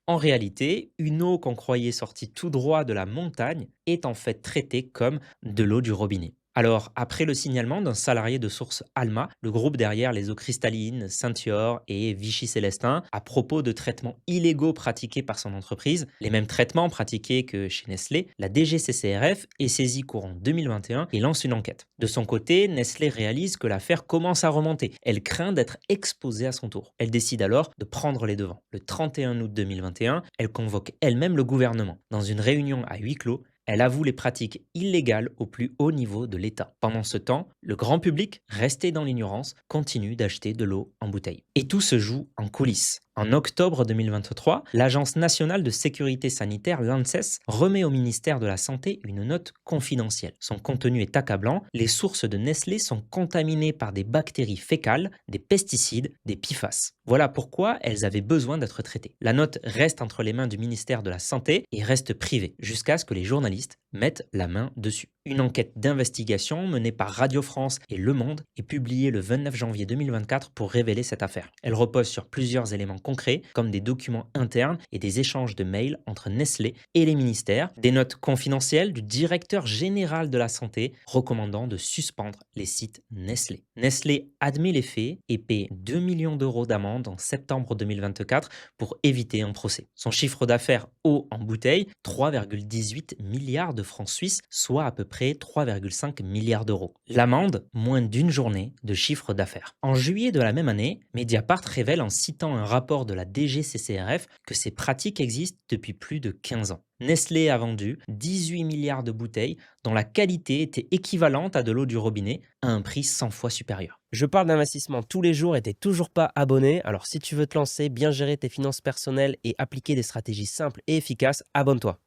En réalité, une eau qu'on croyait sortie tout droit de la montagne est en fait traitée comme de l'eau du robinet. Alors, après le signalement d'un salarié de source Alma, le groupe derrière les eaux cristallines, Saint-Thior et Vichy-Célestin, à propos de traitements illégaux pratiqués par son entreprise, les mêmes traitements pratiqués que chez Nestlé, la DGCCRF est saisie courant 2021 et lance une enquête. De son côté, Nestlé réalise que l'affaire commence à remonter. Elle craint d'être exposée à son tour. Elle décide alors de prendre les devants. Le 31 août 2021, elle convoque elle-même le gouvernement. Dans une réunion à huis clos, elle avoue les pratiques illégales au plus haut niveau de l'État. Pendant ce temps, le grand public, resté dans l'ignorance, continue d'acheter de l'eau en bouteille. Et tout se joue en coulisses. En octobre 2023, l'Agence nationale de sécurité sanitaire, l'ANSES, remet au ministère de la Santé une note confidentielle. Son contenu est accablant. Les sources de Nestlé sont contaminées par des bactéries fécales, des pesticides, des PFAS. Voilà pourquoi elles avaient besoin d'être traitées. La note reste entre les mains du ministère de la Santé et reste privée, jusqu'à ce que les journalistes mettent la main dessus. Une enquête d'investigation menée par Radio France et Le Monde est publiée le 29 janvier 2024 pour révéler cette affaire. Elle repose sur plusieurs éléments concrets, comme des documents internes et des échanges de mails entre Nestlé et les ministères, des notes confidentielles du directeur général de la santé recommandant de suspendre les sites Nestlé. Nestlé admet les faits et paie 2 millions d'euros d'amende en septembre 2024 pour éviter un procès. Son chiffre d'affaires eau en bouteille, 3,18 milliards de francs suisses, soit à peu près 3,5 milliards d'euros. L'amende, moins d'une journée de chiffre d'affaires. En juillet de la même année, Mediapart révèle en citant un rapport de la DGCCRF que ces pratiques existent depuis plus de 15 ans. Nestlé a vendu 18 milliards de bouteilles dont la qualité était équivalente à de l'eau du robinet à un prix 100 fois supérieur. Je parle d'investissement tous les jours et t'es toujours pas abonné, alors si tu veux te lancer, bien gérer tes finances personnelles et appliquer des stratégies simples et efficaces, abonne-toi.